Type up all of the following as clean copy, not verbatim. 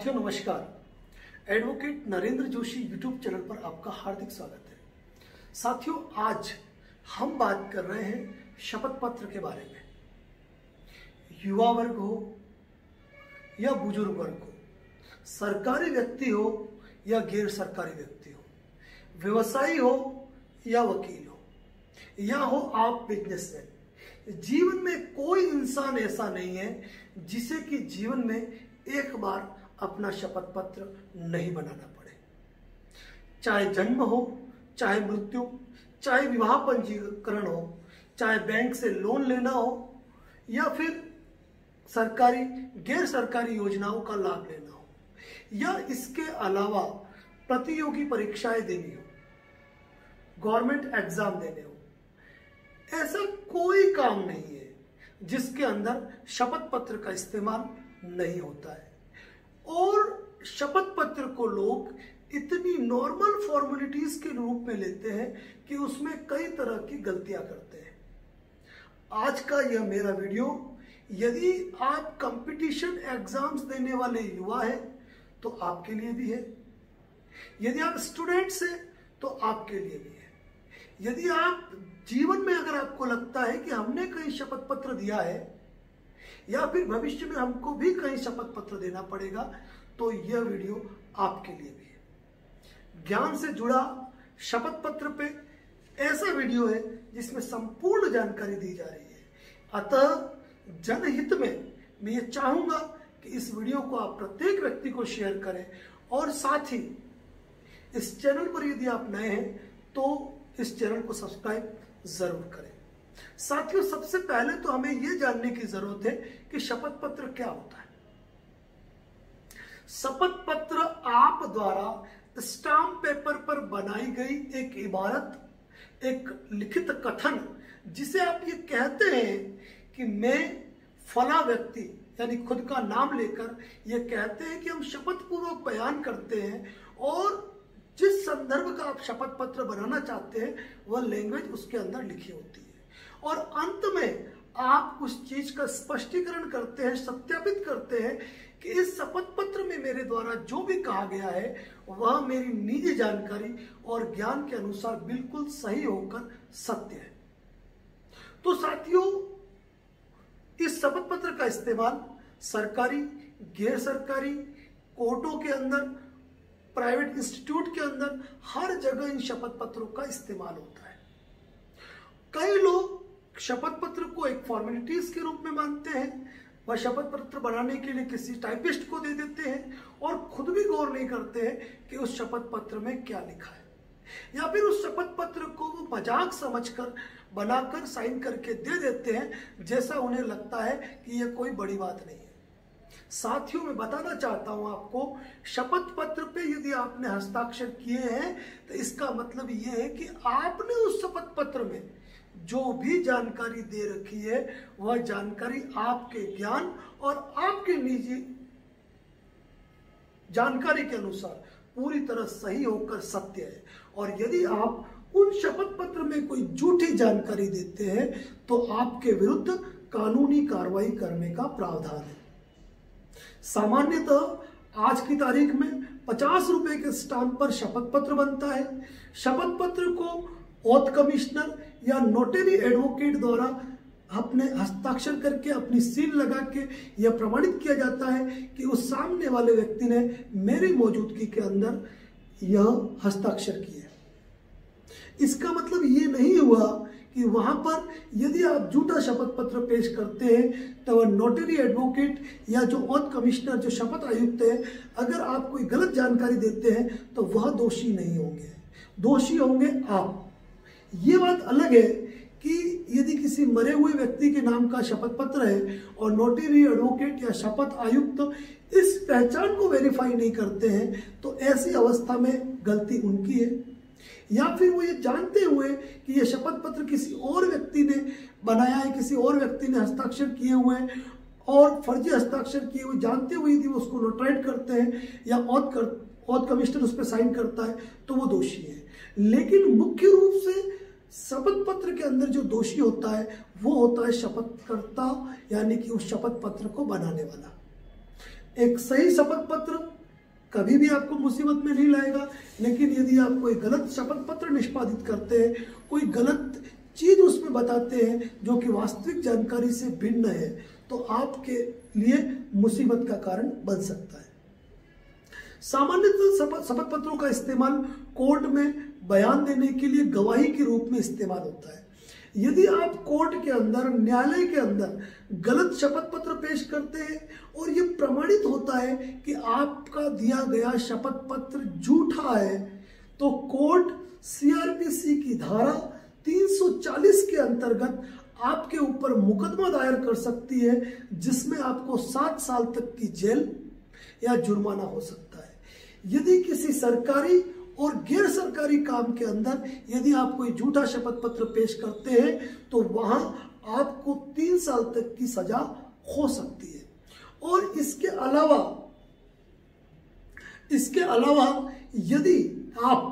साथियों नमस्कार। Advocate Narendra Joshi YouTube channel पर आपका हार्दिक स्वागत है। साथियों आज हम बात कर रहे हैं शपथ पत्र के बारे में। युवा वर्ग हो या बुजुर्ग वर्ग हो, सरकारी व्यक्ति हो या गैर सरकारी व्यक्ति हो, व्यवसायी हो या वकील हो, या हो आप बिजनेसमैन, जीवन में कोई इंसान ऐसा नहीं है जिसे कि जीवन में एक बार अपना शपथ पत्र नहीं बनाना पड़े। चाहे जन्म हो, चाहे मृत्यु, चाहे विवाह पंजीकरण हो, चाहे बैंक से लोन लेना हो या फिर सरकारी गैर सरकारी योजनाओं का लाभ लेना हो, या इसके अलावा प्रतियोगी परीक्षाएं देनी हो, गवर्नमेंट एग्जाम देने हो, ऐसा कोई काम नहीं है जिसके अंदर शपथ पत्र का इस्तेमाल नहीं होता है। और शपथ पत्र को लोग इतनी नॉर्मल फॉर्मेलिटीज के रूप में लेते हैं कि उसमें कई तरह की गलतियां करते हैं। आज का यह मेरा वीडियो, यदि आप कंपटीशन एग्जाम्स देने वाले युवा हैं तो आपके लिए भी है, यदि आप स्टूडेंट्स हैं तो आपके लिए भी है, यदि आप जीवन में अगर आपको लगता है कि हमने कहीं शपथ पत्र दिया है या फिर भविष्य में हमको भी कहीं शपथ पत्र देना पड़ेगा, तो यह वीडियो आपके लिए भी है। ज्ञान से जुड़ा शपथ पत्र पे ऐसा वीडियो है जिसमें संपूर्ण जानकारी दी जा रही है। अतः जनहित में मैं ये चाहूंगा कि इस वीडियो को आप प्रत्येक व्यक्ति को शेयर करें, और साथ ही इस चैनल पर यदि आप नए हैं तो इस चैनल को सब्सक्राइब जरूर करें। साथियों सबसे पहले तो हमें यह जानने की जरूरत है कि शपथ पत्र क्या होता है। शपथ पत्र आप द्वारा स्टाम्प पेपर पर बनाई गई एक इबारत, एक लिखित कथन, जिसे आप ये कहते हैं कि मैं फला व्यक्ति, यानी खुद का नाम लेकर ये कहते हैं कि हम शपथ पूर्वक बयान करते हैं, और जिस संदर्भ का आप शपथ पत्र बनाना चाहते हैं वह लैंग्वेज उसके अंदर लिखी होती है, और अंत में आप उस चीज का स्पष्टीकरण करते हैं, सत्यापित करते हैं कि इस शपथ पत्र में मेरे द्वारा जो भी कहा गया है वह मेरी निजी जानकारी और ज्ञान के अनुसार बिल्कुल सही होकर सत्य है। तो साथियों इस शपथ पत्र का इस्तेमाल सरकारी, गैर सरकारी, कोर्टों के अंदर, प्राइवेट इंस्टीट्यूट के अंदर, हर जगह इन शपथ पत्रों का इस्तेमाल होता है। कई लोग शपथ पत्र को एक फॉर्मेलिटीज के रूप में मानते हैं, वह शपथ पत्र बनाने के लिए किसी टाइपिस्ट को दे देते हैं और खुद भी गौर नहीं करते हैं कि उस शपथ पत्र में क्या लिखा है, या फिर उस शपथ पत्र को वो मजाक समझकर बनाकर साइन करके दे देते हैं जैसा उन्हें लगता है कि यह कोई बड़ी बात नहीं है। साथियों मैं बताना चाहता हूं आपको, शपथ पत्र पे यदि आपने हस्ताक्षर किए हैं तो इसका मतलब यह है कि आपने उस शपथ पत्र में जो भी जानकारी दे रखी है वह जानकारी आपके ज्ञान और आपके निजी जानकारी के अनुसार पूरी तरह सही होकर सत्य है। और यदि आप उन शपथ पत्र में कोई झूठी जानकारी देते हैं तो आपके विरुद्ध कानूनी कार्रवाई करने का प्रावधान है। सामान्यतः आज की तारीख में 50 रुपए के स्टाम्प पर शपथ पत्र बनता है। शपथ पत्र को ओथ कमिश्नर या नोटरी एडवोकेट द्वारा अपने हस्ताक्षर करके अपनी सील लगा के यह प्रमाणित किया जाता है कि उस सामने वाले व्यक्ति ने मेरी मौजूदगी के अंदर यह हस्ताक्षर किए। इसका मतलब ये नहीं हुआ कि वहां पर यदि आप झूठा शपथ पत्र पेश करते हैं तो वह नोटरी एडवोकेट या जो ओथ कमिश्नर, जो शपथ आयुक्त है, अगर आप कोई गलत जानकारी देते हैं तो वह दोषी नहीं होंगे, दोषी होंगे आप। ये बात अलग है कि यदि किसी मरे हुए व्यक्ति के नाम का शपथ पत्र है और नोटरी एडवोकेट या शपथ आयुक्त इस पहचान को वेरीफाई नहीं करते हैं तो ऐसी अवस्था में गलती उनकी है, या फिर वो ये जानते हुए कि यह शपथ पत्र किसी और व्यक्ति ने बनाया है, किसी और व्यक्ति ने हस्ताक्षर किए हुए हैं और फर्जी हस्ताक्षर किए हुए जानते हुए यदि वो उसको नोटराइट करते हैं या ओथ कमिश्नर उस पर साइन करता है तो वो दोषी है। लेकिन मुख्य रूप से शपथ पत्र के अंदर जो दोषी होता है वो होता है शपथकर्ता, यानी कि उस शपथ पत्र को बनाने वाला। एक सही शपथ पत्र कभी भी आपको मुसीबत में नहीं लाएगा, लेकिन यदि आप कोई गलत शपथ पत्र निष्पादित करते हैं, कोई गलत चीज उसमें बताते हैं जो कि वास्तविक जानकारी से भिन्न है, तो आपके लिए मुसीबत का कारण बन सकता है। सामान्यतः शपथ पत्रों का इस्तेमाल कोर्ट में बयान देने के लिए गवाही के रूप में इस्तेमाल होता है। यदि आप कोर्ट के अंदर, न्यायालय के अंदर गलत शपथ पत्र पेश करते हैं और ये प्रमाणित होता है कि आपका दिया गया शपथ पत्र झूठा है, तो कोर्ट सीआरपीसी की धारा 340 के अंतर्गत आपके ऊपर मुकदमा दायर कर सकती है, जिसमें आपको 7 साल तक की जेल या जुर्माना हो सकता है। यदि किसी सरकारी और गैर सरकारी काम के अंदर यदि आप कोई झूठा शपथ पत्र पेश करते हैं, तो वहां आपको 3 साल तक की सजा हो सकती है। और इसके अलावा यदि आप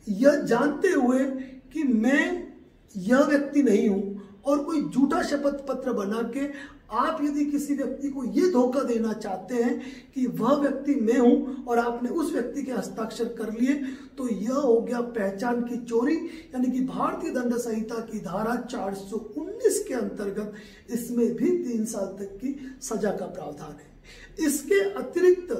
यह जानते हुए कि मैं यह व्यक्ति नहीं हूं और कोई झूठा शपथ पत्र बना के आप यदि किसी व्यक्ति को यह धोखा देना चाहते हैं कि वह व्यक्ति मैं हूं और आपने उस व्यक्ति के हस्ताक्षर कर लिए, तो यह हो गया पहचान की चोरी, यानी कि भारतीय दंड संहिता की धारा 419 के अंतर्गत इसमें भी 3 साल तक की सजा का प्रावधान है। इसके अतिरिक्त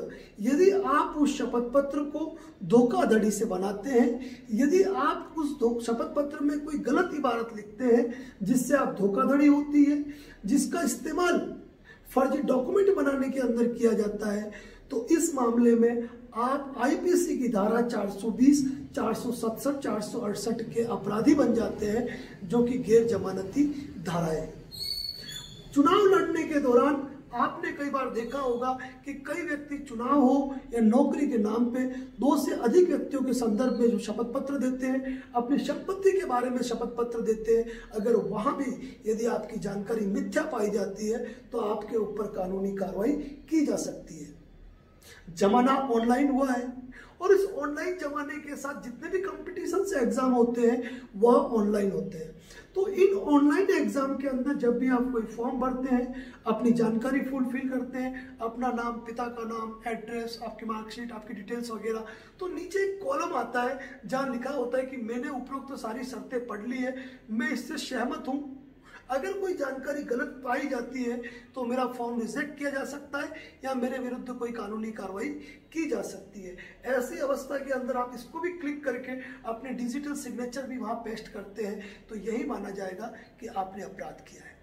यदि आप उस शपथ पत्र को धोखाधड़ी से बनाते हैं, यदि आप उस शपथ पत्र में कोई गलत इबारत लिखते हैं जिससे आप धोखाधड़ी होती है, जिसका इस्तेमाल फर्जी डॉक्यूमेंट बनाने के अंदर किया जाता है, तो इस मामले में आप आईपीसी की धारा 420, 467, 468 के अपराधी बन जाते हैं, जो कि गैर जमानती धारा है। चुनाव लड़ने के दौरान आपने कई बार देखा होगा कि कई व्यक्ति चुनाव हो या नौकरी के नाम पे 2 से अधिक व्यक्तियों के संदर्भ में जो शपथ पत्र देते हैं, अपनी संपत्ति के बारे में शपथ पत्र देते हैं। अगर वहां भी यदि आपकी जानकारी मिथ्या पाई जाती है, तो आपके ऊपर कानूनी कार्रवाई की जा सकती है। जमाना ऑनलाइन हुआ है और इस ऑनलाइन जमाने के साथ जितने भी कंपटीशन से एग्जाम होते हैं वह ऑनलाइन होते हैं। तो इन ऑनलाइन एग्जाम के अंदर जब भी आप कोई फॉर्म भरते हैं, अपनी जानकारी फुलफिल करते हैं, अपना नाम, पिता का नाम, एड्रेस, आपकी मार्कशीट, आपकी डिटेल्स वगैरह, तो नीचे एक कॉलम आता है जहां लिखा होता है कि मैंने उपरोक्त तो सारी शर्तें पढ़ ली है, मैं इससे सहमत हूं। अगर कोई जानकारी गलत पाई जाती है तो मेरा फॉर्म रिजेक्ट किया जा सकता है या मेरे विरुद्ध कोई कानूनी कार्रवाई की जा सकती है। ऐसी अवस्था के अंदर आप इसको भी क्लिक करके अपने डिजिटल सिग्नेचर भी वहां पेस्ट करते हैं, तो यही माना जाएगा कि आपने अपराध किया है।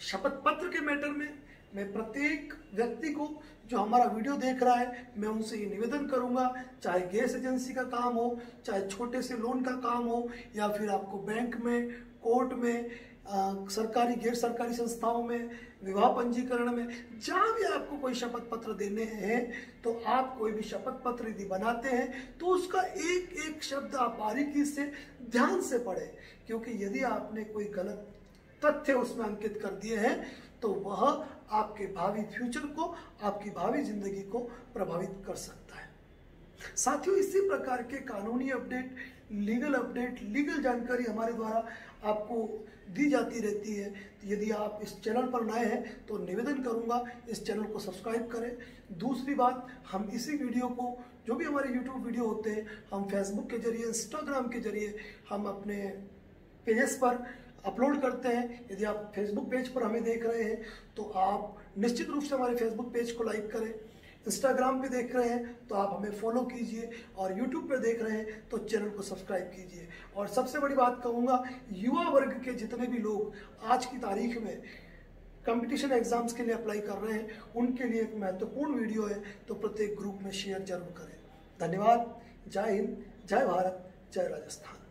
शपथ पत्र के मैटर में मैं प्रत्येक व्यक्ति को जो हमारा वीडियो देख रहा है, मैं उनसे ये निवेदन करूंगा, चाहे गैस एजेंसी का काम हो, चाहे छोटे से लोन का काम हो, या फिर आपको बैंक में, कोर्ट में, सरकारी गैर सरकारी संस्थाओं में, विवाह पंजीकरण में, जहां भी आपको कोई शपथ पत्र देने हैं, तो आप कोई भी शपथ पत्र यदि बनाते हैं तो उसका एक एक शब्द आप बारीकी से ध्यान से पढ़ें, क्योंकि यदि आपने कोई गलत तथ्य उसमें अंकित कर दिए हैं तो वह आपके भावी फ्यूचर को, आपकी भावी जिंदगी को प्रभावित कर सकता है। साथियों, इसी प्रकार के कानूनी अपडेट, लीगल जानकारी हमारे द्वारा आपको दी जाती रहती है। यदि आप इस चैनल पर नए हैं तो निवेदन करूंगा इस चैनल को सब्सक्राइब करें। दूसरी बात, हम इसी वीडियो को, जो भी हमारे यूट्यूब वीडियो होते हैं, हम फेसबुक के जरिए, इंस्टाग्राम के जरिए हम अपने पेजेस पर अपलोड करते हैं। यदि आप फेसबुक पेज पर हमें देख रहे हैं तो आप निश्चित रूप से हमारे फेसबुक पेज को लाइक करें। इंस्टाग्राम पे देख रहे हैं तो आप हमें फॉलो कीजिए, और यूट्यूब पे देख रहे हैं तो चैनल को सब्सक्राइब कीजिए। और सबसे बड़ी बात कहूँगा, युवा वर्ग के जितने भी लोग आज की तारीख में कंपटीशन एग्जाम्स के लिए अप्लाई कर रहे हैं, उनके लिए एक महत्वपूर्ण वीडियो है, तो प्रत्येक ग्रुप में शेयर जरूर करें। धन्यवाद। जय हिंद, जय भारत, जय राजस्थान।